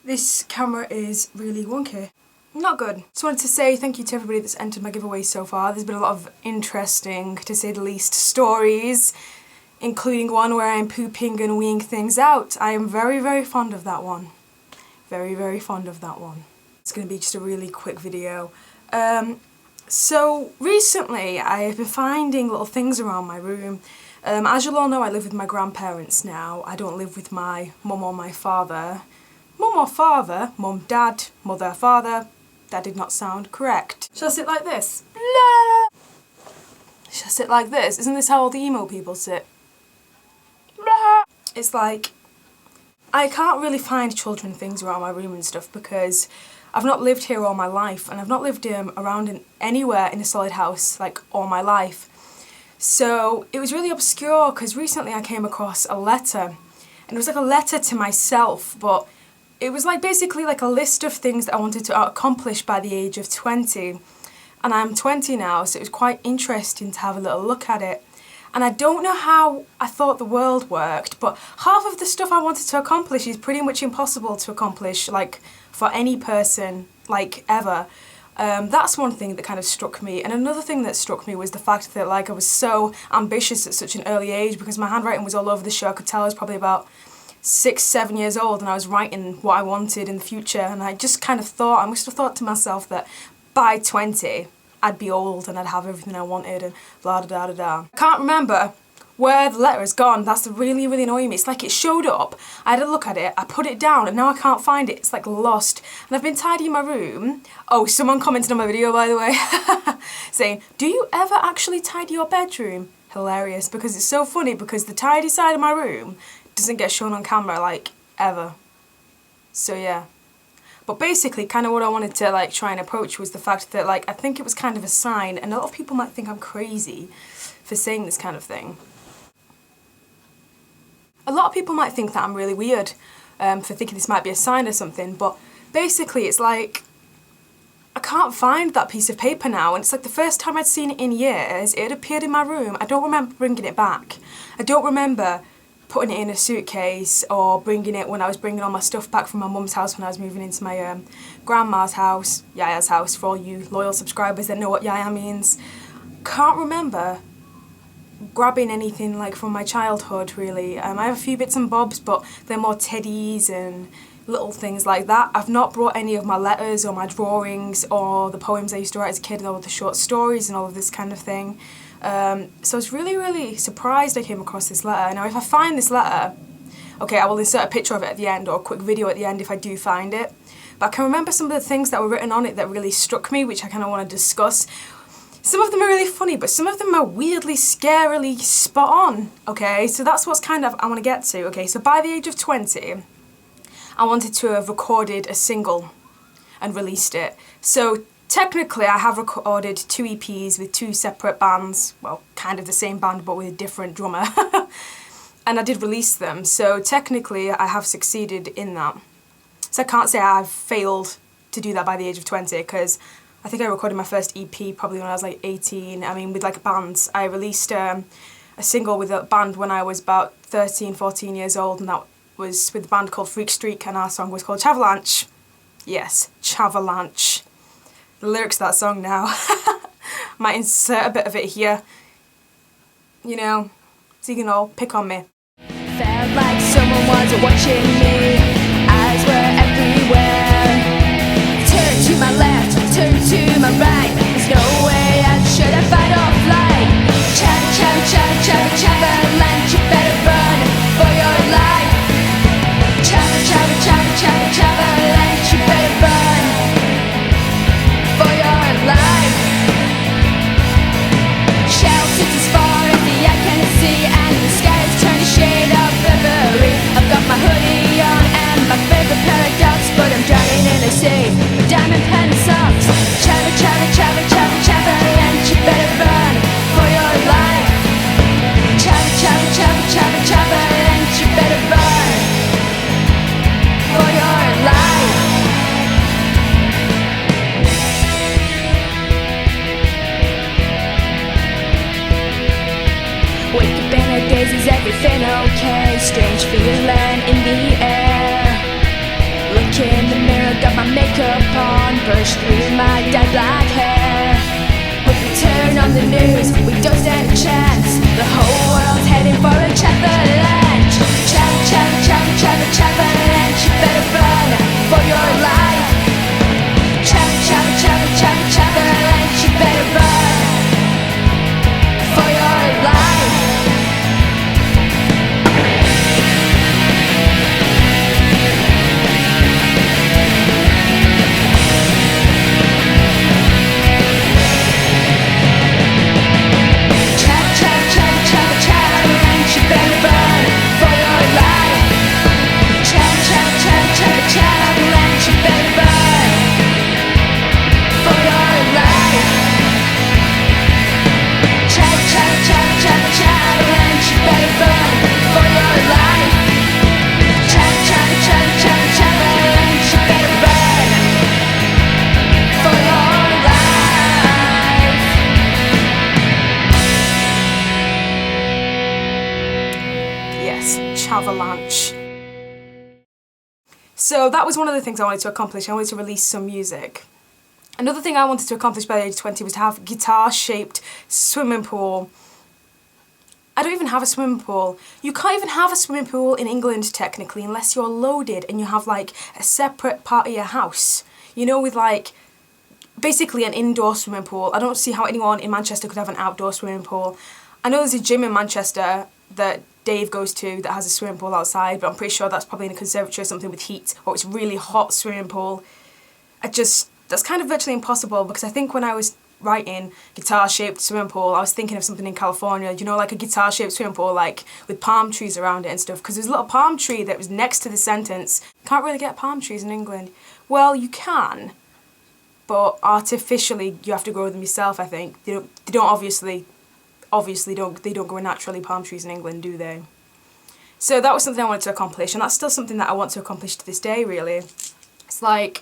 This camera is really wonky. Not good. Just wanted to say thank you to everybody that's entered my giveaway so far. There's been a lot of interesting, to say the least, stories, including one where I'm pooping and weeing things out. I am very, very fond of that one. Very, very fond of that one. It's going to be just a really quick video. So recently I have been finding little things around my room. As you'll all know, I live with my grandparents now. I don't live with my mum or my father. Mum or father? Mum, dad, mother, father. That did not sound correct. Shall I sit like this? Blah. Shall I sit like this? Isn't this how all the emo people sit? Blah. It's like, I can't really find children things around my room and stuff because I've not lived here all my life, and I've not lived around anywhere in a solid house like all my life. So it was really obscure because recently I came across a letter, and it was like a letter to myself, but it was like basically like a list of things that I wanted to accomplish by the age of 20. And I'm 20 now, so it was quite interesting to have a little look at it. And I don't know how I thought the world worked, but half of the stuff I wanted to accomplish is pretty much impossible to accomplish, like, for any person, like, ever. That's one thing that kind of struck me. And another thing that struck me was the fact that, like, I was so ambitious at such an early age because my handwriting was all over the show. I could tell I was probably about 6, 7 years old and I was writing what I wanted in the future, and I just kind of thought, I must have thought to myself that by 20 I'd be old and I'd have everything I wanted and blah da da da da. I can't remember where the letter has gone. That's really, really annoying me. It's like it showed up, I had a look at it, I put it down, and now I can't find it. It's like lost. And I've been tidying my room. Oh, someone commented on my video, by the way, saying, do you ever actually tidy your bedroom? Hilarious, because it's so funny because the tidy side of my room doesn't get shown on camera, like, ever. So yeah. But basically, kind of what I wanted to, like, try and approach was the fact that, like, I think it was kind of a sign, and a lot of people might think I'm crazy for saying this kind of thing. A lot of people might think that I'm really weird for thinking this might be a sign or something, but basically it's like, I can't find that piece of paper now, and it's like the first time I'd seen it in years. It had appeared in my room. I don't remember bringing it back. I don't remember putting it in a suitcase or bringing it when I was bringing all my stuff back from my mum's house when I was moving into my grandma's house, Yaya's house, for all you loyal subscribers that know what Yaya means. Can't remember grabbing anything like from my childhood really. I have a few bits and bobs, but they're more teddies and little things like that. I've not brought any of my letters or my drawings or the poems I used to write as a kid, or the short stories and all of this kind of thing. So I was really, really surprised I came across this letter. Now if I find this letter, okay, I will insert a picture of it at the end or a quick video at the end if I do find it. But I can remember some of the things that were written on it that really struck me, which I kind of want to discuss. Some of them are really funny, but some of them are weirdly, scarily spot on, okay? So that's what's kind of I want to get to, okay? So by the age of 20, I wanted to have recorded a single and released it. So technically, I have recorded 2 EPs with 2 separate bands, well, kind of the same band but with a different drummer, and I did release them, so technically I have succeeded in that. So I can't say I've failed to do that by the age of 20, because I think I recorded my first EP probably when I was like 18, I mean with like bands. I released a single with a band when I was about 13, 14 years old, and that was with a band called Freak Streak, and our song was called Chavalanche. Yes, Chavalanche. The lyrics to that song now. Might insert a bit of it here. You know, so you can all pick on me. Felt like someone was watching me. Eyes were everywhere. Turn to my left, turn to my right. There's no way I should have fight or flight. Chava, chava, chava, chava, chavalanche. You better run for your life. Chava, chava, chava, chava, chavalanche. You better run for your life. Shell sits as far as the eye can see, and the sky is turned a shade of February. I've got my hoodie on makeup on, brush through my dead black hair. If we turn on the news, we don't stand a chance. The whole world's heading for a chavalanche. Chavalanche, you better run for your life. Chavalanche, you better run for your life. Chavalanche, you better run for your life. Chavalanche, you better run for your life. Chavalanche, you better run for your life. Chavalanche, you better run for your life. Yes, chavalanche. So that was one of the things I wanted to accomplish. I wanted to release some music. Another thing I wanted to accomplish by the age of 20 was to have a guitar-shaped swimming pool. I don't even have a swimming pool. You can't even have a swimming pool in England, technically, unless you're loaded and you have, like, a separate part of your house. You know, with, like, basically an indoor swimming pool. I don't see how anyone in Manchester could have an outdoor swimming pool. I know there's a gym in Manchester that Dave goes to that has a swimming pool outside, but I'm pretty sure that's probably in a conservatory or something with heat, or it's a really hot swimming pool. That's kind of virtually impossible, because I think when I was writing guitar-shaped swimming pool, I was thinking of something in California, you know, like a guitar-shaped swimming pool, like with palm trees around it and stuff, because there's a little palm tree that was next to the sentence. Can't really get palm trees in England. Well, you can, but artificially you have to grow them yourself, I think. They don't obviously don't grow naturally, palm trees in England, do they? So that was something I wanted to accomplish, and that's still something that I want to accomplish to this day, really. It's like,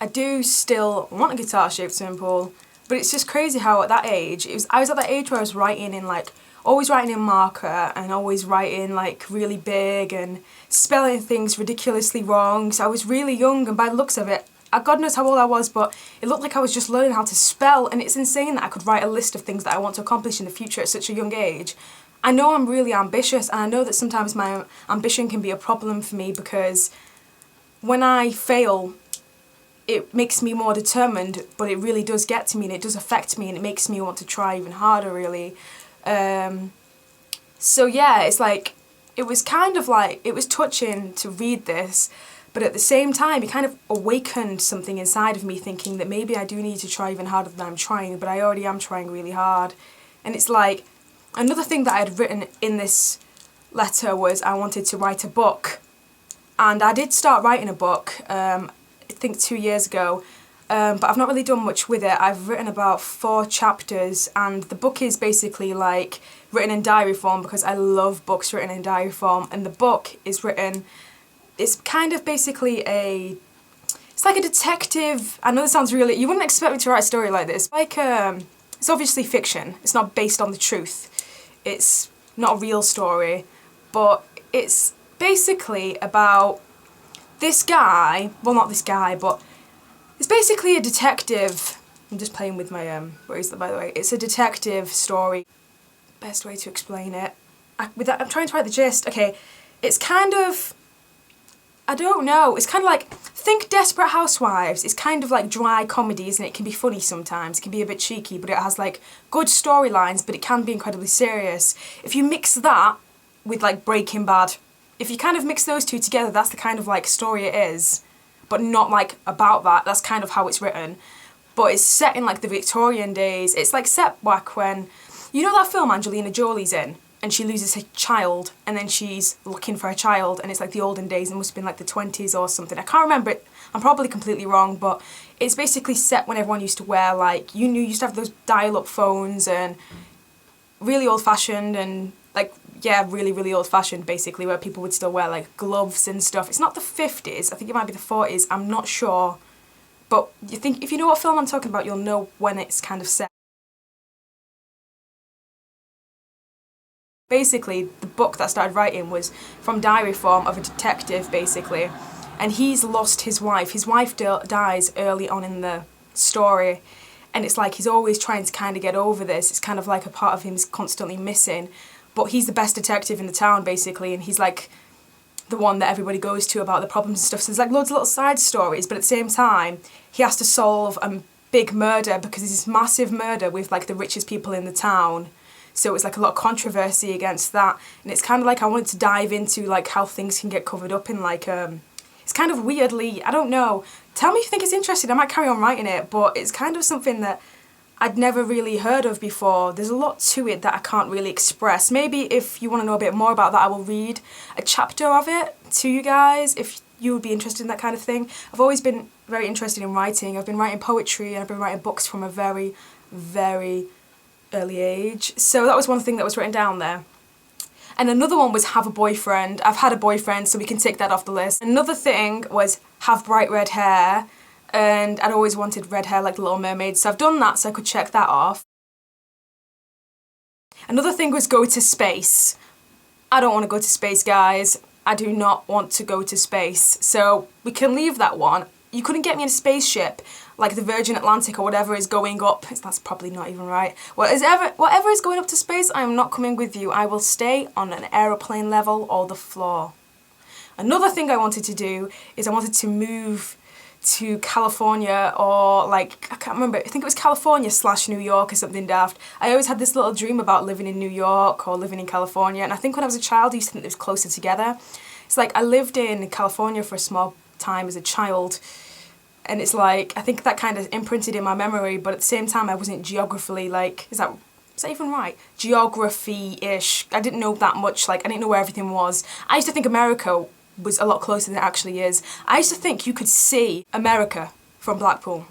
I do still want a guitar-shaped swimming pool, but it's just crazy how at that age, I was at that age where I was writing in, like, always writing in marker, and always writing, like, really big, and spelling things ridiculously wrong. So I was really young, and by the looks of it, God knows how old I was, but it looked like I was just learning how to spell, and it's insane that I could write a list of things that I want to accomplish in the future at such a young age. I know I'm really ambitious, and I know that sometimes my ambition can be a problem for me, because when I fail, it makes me more determined, but it really does get to me, and it does affect me, and it makes me want to try even harder, really. So yeah, it's like, it was kind of like, it was touching to read this, but at the same time, it kind of awakened something inside of me, thinking that maybe I do need to try even harder than I'm trying, but I already am trying really hard. And it's like, another thing that I had written in this letter was I wanted to write a book. And I did start writing a book, I think 2 years ago, but I've not really done much with it. I've written about 4 chapters, and the book is basically like written in diary form, because I love books written in diary form, and the book is written, it's kind of basically it's like a detective. I know this sounds really, you wouldn't expect me to write a story like this. Like, it's obviously fiction. It's not based on the truth. It's not a real story, but it's basically about this guy, well, not this guy, but it's basically a detective. I'm just playing with my bracelet, by the way. It's a detective story. Best way to explain it. I'm trying to write the gist. Okay, it's kind of, I don't know, it's kind of like, think Desperate Housewives. It's kind of like dry comedy, isn't it? It can be funny sometimes, it can be a bit cheeky, but it has like good storylines, but it can be incredibly serious. If you mix that with like Breaking Bad, if you kind of mix those two together, that's the kind of like story it is, but not like about that. That's kind of how it's written. But it's set in like the Victorian days. It's like set back when, you know that film Angelina Jolie's in? And she loses her child, and then she's looking for her child, and it's like the olden days, it must have been like the 20s or something. I can't remember it, I'm probably completely wrong, but it's basically set when everyone used to wear, like, you used to have those dial-up phones, and really old-fashioned, and like, yeah, really, really old-fashioned, basically, where people would still wear like gloves and stuff. It's not the 50s, I think it might be the 40s, I'm not sure, but if you know what film I'm talking about, you'll know when it's kind of set. Basically, the book that I started writing was from diary form of a detective, basically. and he's lost his wife. His wife dies early on in the story, and it's like he's always trying to kind of get over this. It's kind of like a part of him's constantly missing, but he's the best detective in the town basically, and he's like the one that everybody goes to about the problems and stuff. So there's like loads of little side stories, but at the same time he has to solve a big murder because there's this massive murder with like the richest people in the town. So it's like a lot of controversy against that, and it's kind of like I wanted to dive into like how things can get covered up in like it's kind of weirdly, I don't know. Tell me if you think it's interesting. I might carry on writing it, but it's kind of something that I'd never really heard of before. There's a lot to it that I can't really express. Maybe if you want to know a bit more about that, I will read a chapter of it to you guys if you would be interested in that kind of thing. I've always been very interested in writing. I've been writing poetry and I've been writing books from a very, very early age. So that was one thing that was written down there. And another one was have a boyfriend. I've had a boyfriend, so we can take that off the list. Another thing was have bright red hair, and I'd always wanted red hair like the Little Mermaid, so I've done that, so I could check that off. Another thing was go to space. I don't want to go to space, guys. I do not want to go to space, so we can leave that one. You couldn't get me in a spaceship like the Virgin Atlantic or whatever is going up. That's probably not even right. Whatever is going up to space, I am not coming with you. I will stay on an aeroplane level or the floor. Another thing I wanted to do is I wanted to move to California, or like, I can't remember, I think it was California / New York or something daft. I always had this little dream about living in New York or living in California, and I think when I was a child I used to think they was closer together. It's like I lived in California for a small time as a child, and it's like I think that kind of imprinted in my memory, but at the same time I wasn't geographically like, is that even right? Geography-ish. I didn't know that much, like I didn't know where everything was. I used to think America was a lot closer than it actually is. I used to think you could see America from Blackpool.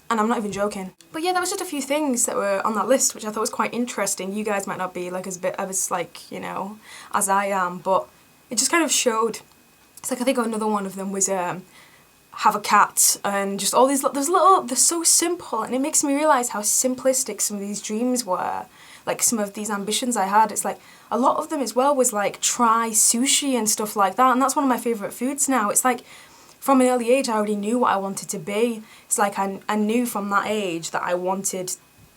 And I'm not even joking. But yeah, there was just a few things that were on that list which I thought was quite interesting. You guys might not be like as like, you know, as I am, but it just kind of showed. It's like I think another one of them was have a cat, and just all these they're so simple, and it makes me realise how simplistic some of these dreams were. Like some of these ambitions I had, it's like a lot of them as well was like try sushi and stuff like that, and that's one of my favourite foods now. It's like from an early age I already knew what I wanted to be. It's like I knew from that age that I wanted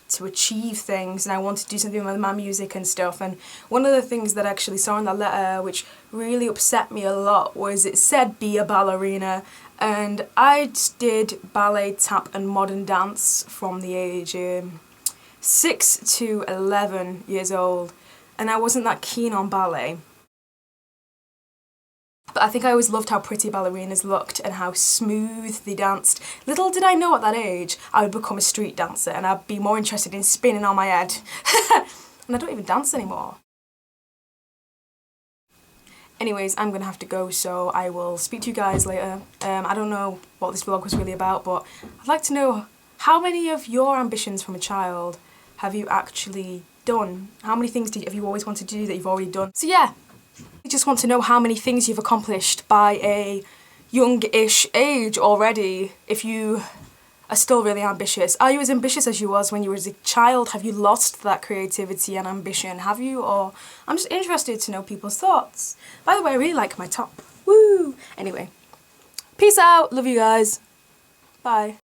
to achieve things and I wanted to do something with my music and stuff. And one of the things that I actually saw in that letter which really upset me a lot was it said be a ballerina, and I did ballet, tap and modern dance from the age 6 to 11 years old, and I wasn't that keen on ballet. But I think I always loved how pretty ballerinas looked and how smooth they danced. Little did I know at that age I would become a street dancer and I'd be more interested in spinning on my head. And I don't even dance anymore. Anyways, I'm gonna have to go, so I will speak to you guys later. I don't know what this vlog was really about, but I'd like to know how many of your ambitions from a child have you actually done? How many things have you always wanted to do that you've already done? So yeah, I just want to know how many things you've accomplished by a young-ish age already, if you are still really ambitious. Are you as ambitious as you was when you were a child? Have you lost that creativity and ambition? Have you? Or I'm just interested to know people's thoughts. By the way, I really like my top. Woo! Anyway, peace out. Love you guys. Bye.